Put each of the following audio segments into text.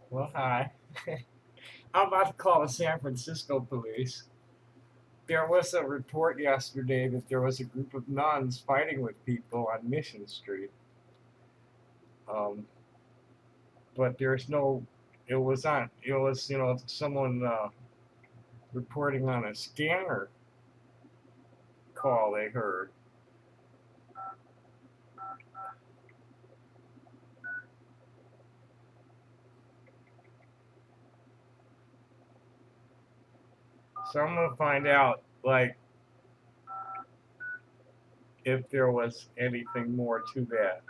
Well, hi. I'm about to call the San Francisco police. There was a report yesterday that there was a group of nuns fighting with people on Mission Street. Um, but there's no, it was, someone reporting on a scanner call they heard. So I'm going to find out, like, if there was anything more to that.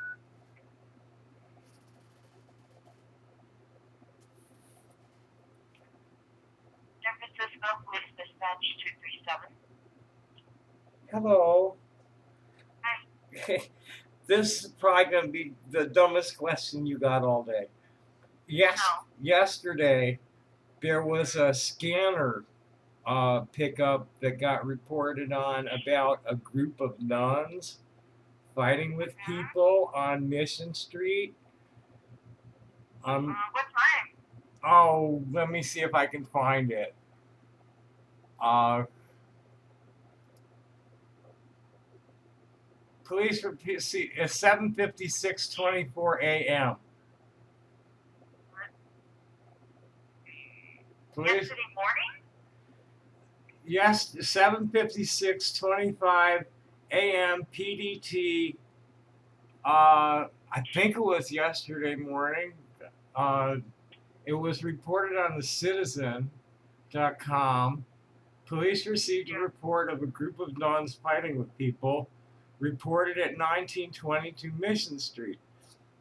San Francisco Police Dispatch 237. Hello. Hi. This is probably going to be the dumbest question you got all day. No. Yesterday, there was a scanner pickup that got reported on about a group of nuns fighting with Mm-hmm. people on Mission Street. Um, What time? oh, let me see if I can find it. Uh, police repeat. See, it's 7:56:24 a.m. What? Police. Yesterday morning? Yes, 7:56:25 a.m. PDT. I think it was yesterday morning. Uh, it was reported on the Citizen.com. Police received a Yeah. report of a group of nuns fighting with people, reported at 1922 Mission Street.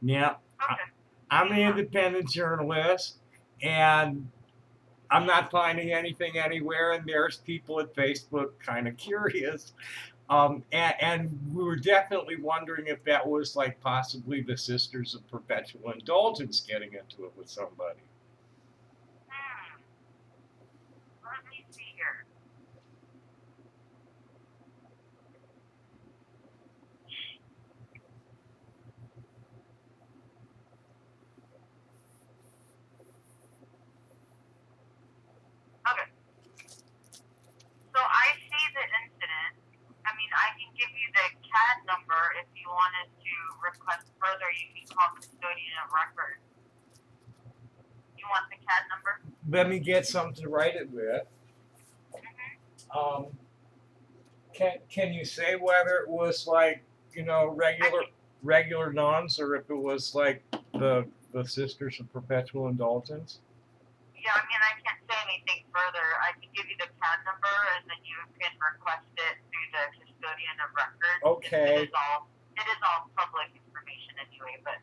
Now, Okay. I'm an Huh. independent journalist, and I'm not finding anything anywhere, and there's people at Facebook kind of curious. And we were definitely wondering if that was like possibly the Sisters of Perpetual Indulgence getting into it with somebody. Hmm. Let me see here. Okay. So I see the incident. I mean, I can give you the CAD number if you wanted to request further. You can call custodian of record. You want the CAD number? Let me get something to write it with. Mm-hmm. Um, can you say whether it was like I regular can. regular nuns or if it was like the Sisters of Perpetual Indulgence? Yeah, I mean, I can't say anything further. I can give you the CAD number, and then you can request it through the custodian of records. Okay. It is all public information anyway, but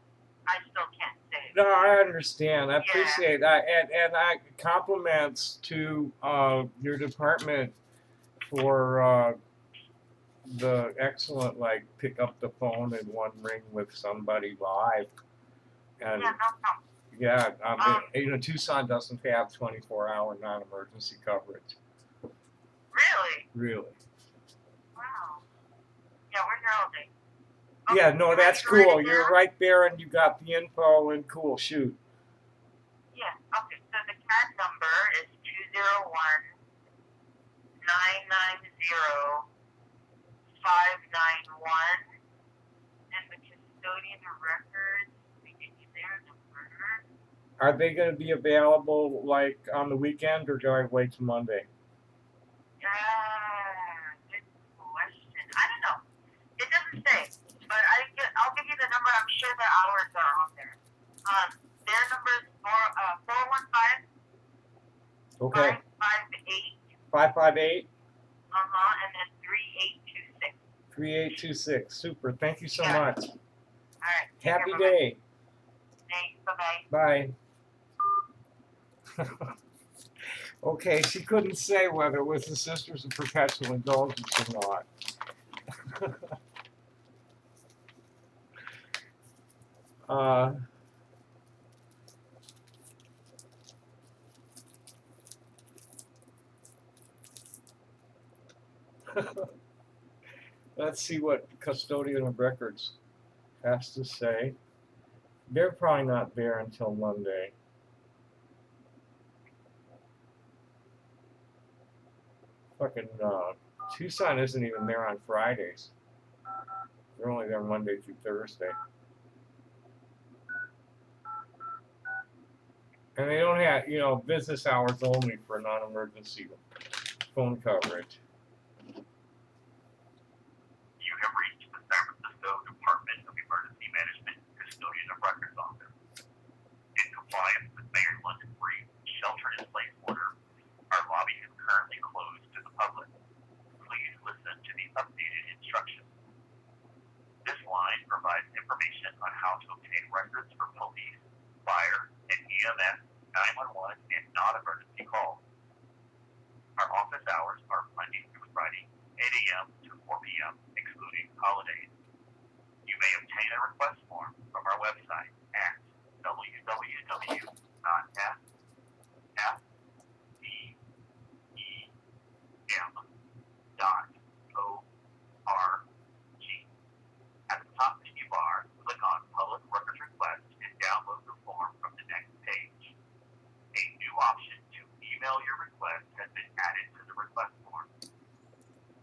I still can't say. No, I understand. I Yeah. appreciate that, and I compliments to your department for the excellent like pick up the phone in one ring with somebody live, and Yeah, no problem. yeah, Um, Tucson doesn't have 24-hour non-emergency coverage, really? really. Wow. Yeah, we're here all day. Okay, Yeah, no, you ready that's to write cool. it You're down? right there, and you got the info, and cool. Shoot. Yeah. Okay. So the CAD number is 201-990-591, and the custodian of records. We give you their number. Are they going to be available like on the weekend, or do I wait till Monday? Good question. I don't know. It doesn't say, but I'll give you the number. I'm sure the hours are on there. Their number is 415 Okay. 558. 558 And then 3826. 3826. Super. Thank you so Yeah. much. All right. Take care. Happy Bye bye. day. Thanks. Bye bye. Bye. Okay, she couldn't say whether it was the Sisters of Perpetual Indulgence or not. uh, let's see what custodian of records has to say. They're probably not there until Monday. Fucking Tucson isn't even there on Fridays. They're only there Monday through Thursday. And they don't have, business hours only for non-emergency phone coverage. You have reached the San Francisco Department of Emergency Management Custodian of Records Office. In compliance with Mayor London's brief shelter-in-place order, our lobby is currently closed to the public. Please listen to the updated instructions. This line provides information on how to obtain records for police, fire, and EMS, 911, and non-emergency calls. Our office hours are Monday through Friday, 8 a.m. to 4 p.m., excluding holidays. You may obtain a request form from our website at www.fdem.org. At the top menu bar, click on Public Records Request and download the form from the next page. A new option to email your request has been added to the request form.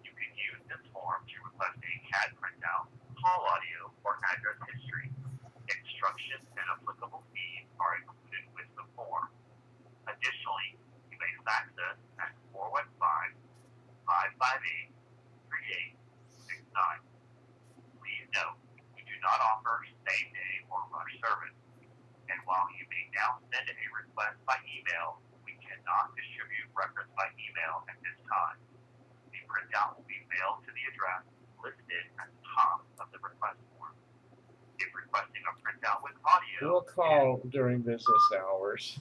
You can use this form to request a CAD printout, call audio, or address history. Instructions and applicable fees are included with the form. Additionally, you may fax us at 415-558-3869. Please note, we do not offer same-day or rush service. And while you may now send a request by email, we cannot distribute records by email at this time. The printout will be mailed to the address listed at the top of the request form. If requesting a printout with audio, We'll call during business hours.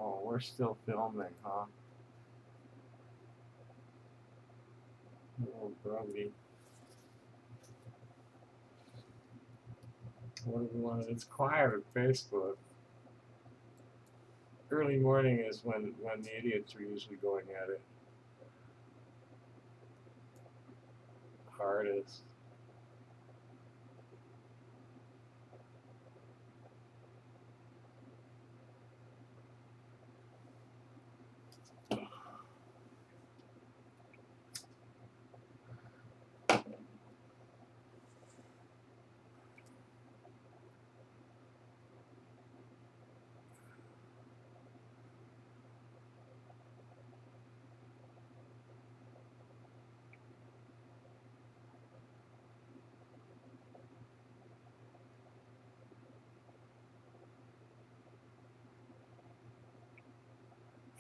Oh, we're still filming, huh? Oh, grubby. What do we want? It's quiet at Facebook. Early morning is when the idiots are usually going at it hardest.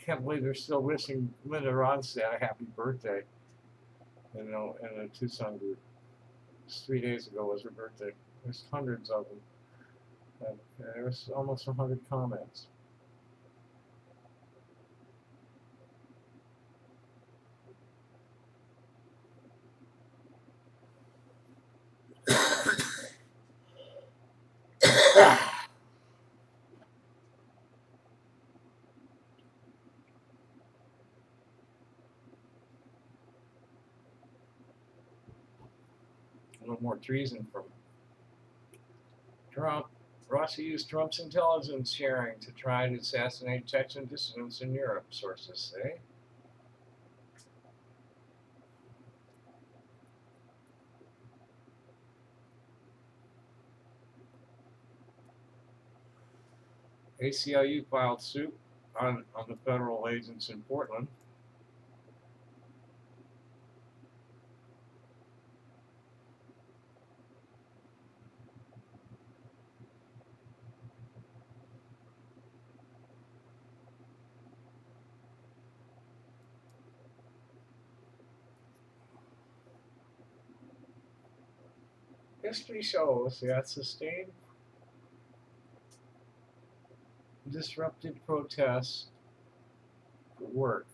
can't believe they're still wishing Linda Ronstadt a happy birthday. In the Tucson group. Just 3 days ago was her birthday. There's hundreds of them. And there was almost 100 comments. A little more treason from Trump. Russia used Trump's intelligence sharing to try to assassinate Chechen dissidents in Europe, sources say. ACLU filed suit on the federal agents in Portland. History shows that sustained disrupted protests work.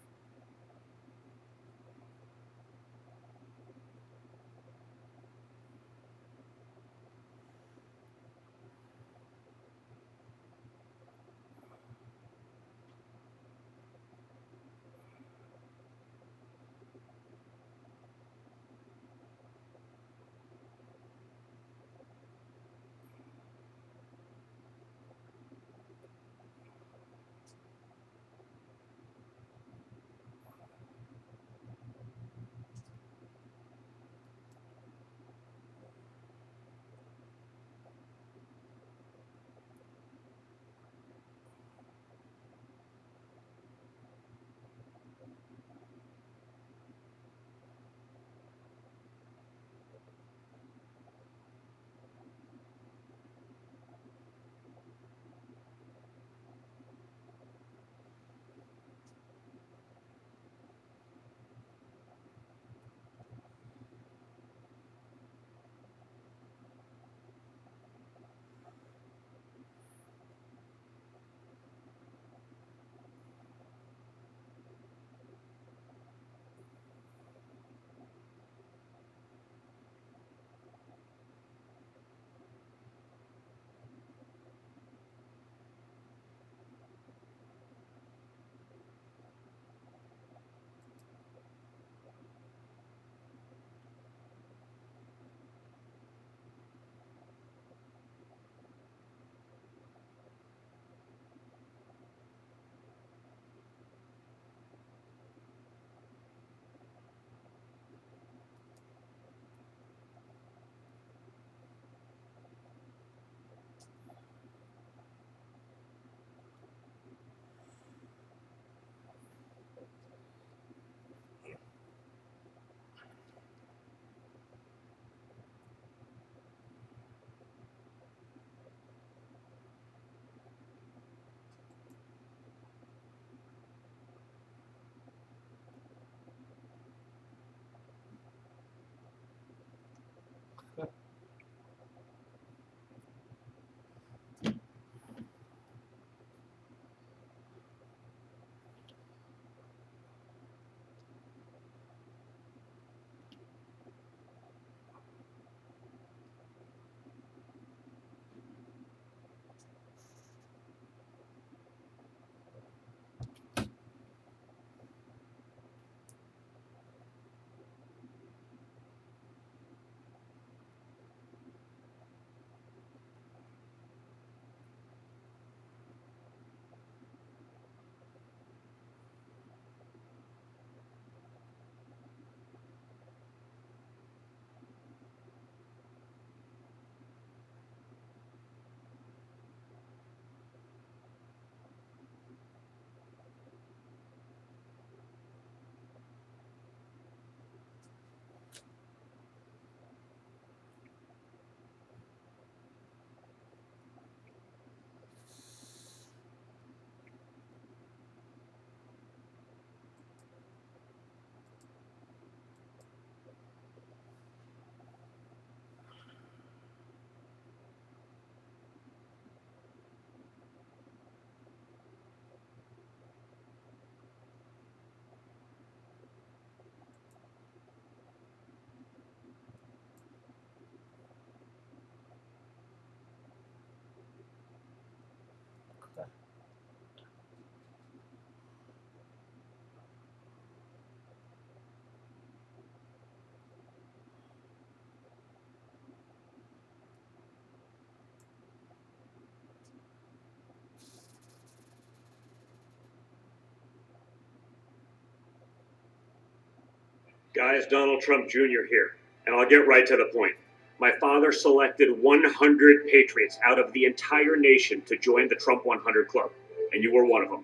Guys, Donald Trump Jr. here, and I'll get right to the point. My father selected 100 patriots out of the entire nation to join the Trump 100 Club, and you were one of them.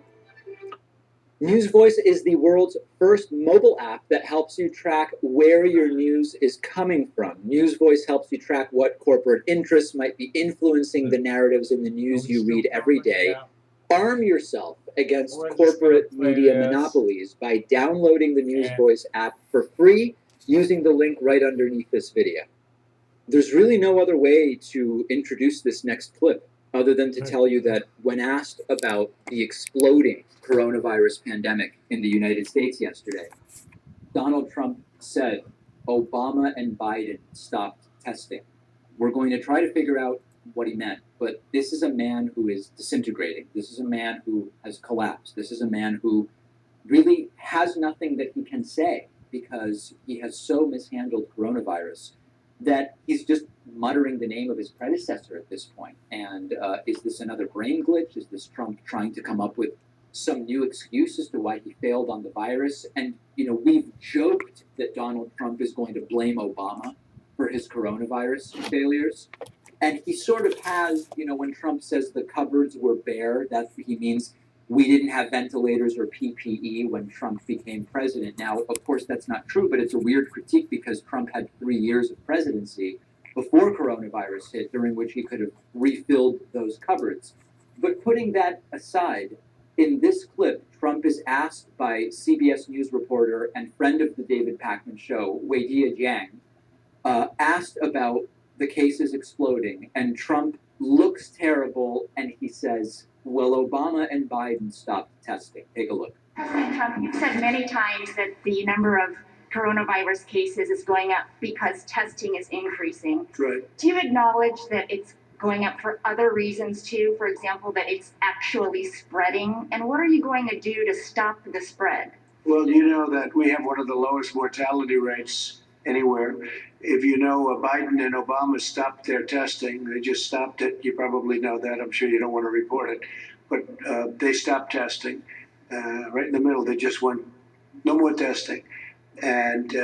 News Voice is the world's first mobile app that helps you track where your news is coming from. News Voice helps you track what corporate interests might be influencing the narratives in the news you read every day. Arm yourself against corporate media monopolies by downloading the News Voice app for free using the link right underneath this video. There's really no other way to introduce this next clip other than to tell you that when asked about the exploding coronavirus pandemic in the United States yesterday, Donald Trump said Obama and Biden stopped testing. We're going to try to figure out what he meant, but this is a man who is disintegrating. This is a man who has collapsed. This is a man who really has nothing that he can say because he has so mishandled coronavirus that he's just muttering the name of his predecessor at this point. And is this another brain glitch? Is this Trump trying to come up with some new excuse as to why he failed on the virus? And, you know, we've joked that Donald Trump is going to blame Obama for his coronavirus failures. And he sort of has, you know, when Trump says the cupboards were bare, that he means we didn't have ventilators or PPE when Trump became president. Now, of course, that's not true, but it's a weird critique because Trump had 3 years of presidency before coronavirus hit, during which he could have refilled those cupboards. But putting that aside, in this clip, Trump is asked by CBS News reporter and friend of the David Pakman show, Weijia Jiang, asked about the cases exploding, and Trump looks terrible, and he says, well, Obama and Biden stopped testing. Take a look. President Trump, you've said many times that the number of coronavirus cases is going up because testing is increasing. Right. Do you acknowledge that it's going up for other reasons too? For example, that it's actually spreading? And what are you going to do to stop the spread? Well, you know that we have one of the lowest mortality rates anywhere. If you know Biden and Obama stopped their testing, they just stopped it. You probably know that. I'm sure you don't want to report it. But they stopped testing. Right in the middle, they just went, no more testing. And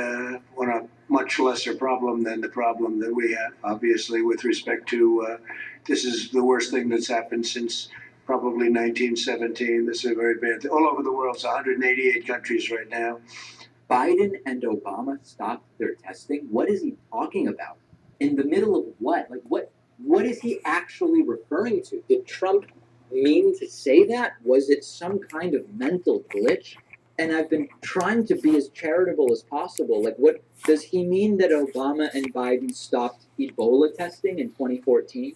on a much lesser problem than the problem that we have, obviously, with respect to this is the worst thing that's happened since probably 1917. This is a very bad thing. All over the world, it's 188 countries right now. Biden and Obama stopped their testing? What is he talking about? In the middle of what? Like, what is he actually referring to? Did Trump mean to say that? Was it some kind of mental glitch? And I've been trying to be as charitable as possible. Like, what does he mean that Obama and Biden stopped Ebola testing in 2014?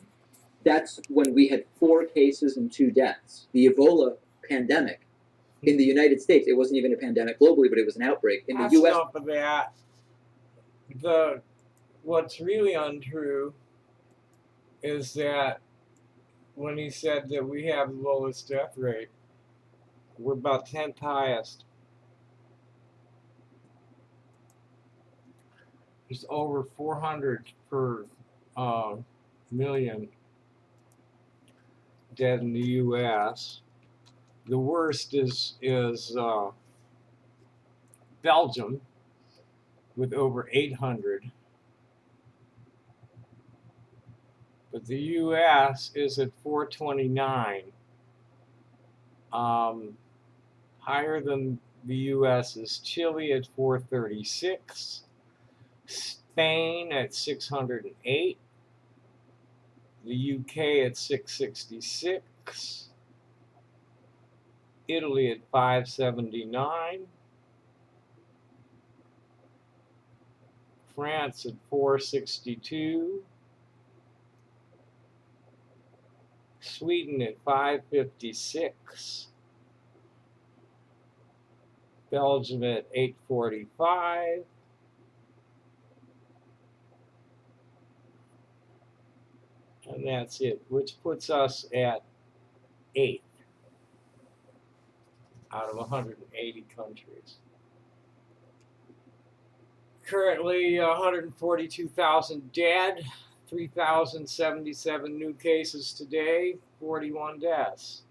That's when we had 4 cases and 2 deaths. The Ebola pandemic. In the United States, it wasn't even a pandemic globally, but it was an outbreak. In the U.S., top of that, what's really untrue is that when he said that we have the lowest death rate, we're about 10th highest. There's over 400 per million dead in the U.S. The worst is Belgium with over 800. But the U.S. is at 429. Higher than the U.S. is Chile at 436. Spain at 608. The U.K. at 666. Italy at 579, France at 462, Sweden at 556, Belgium at 845, and that's it, which puts us at 8th. Out of 180 countries. Currently, 142,000 dead, 3,077 new cases today, 41 deaths.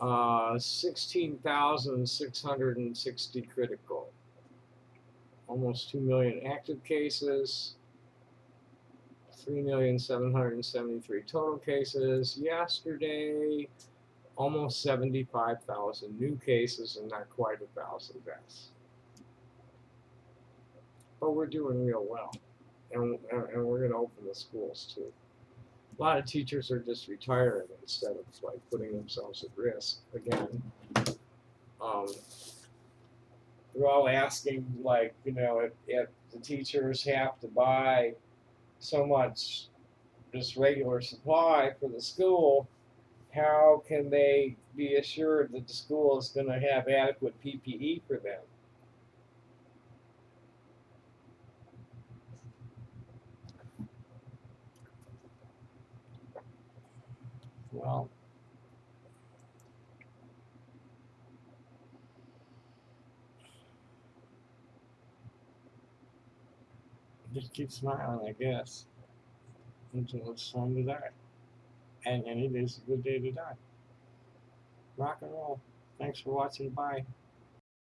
16,660 critical. almost 2 million active cases, 3,773,000 total cases. Yesterday, almost 75,000 new cases and not quite 1,000 deaths. But we're doing real well, and we're going to open the schools too. A lot of teachers are just retiring instead of like putting themselves at risk again. They're all asking, like, you know, if the teachers have to buy so much just regular supply for the school, how can they be assured that the school is going to have adequate PPE for them? Well, just keep smiling, I guess, until it's time to die. And it is a good day to die. Rock and roll. Thanks for watching. Bye.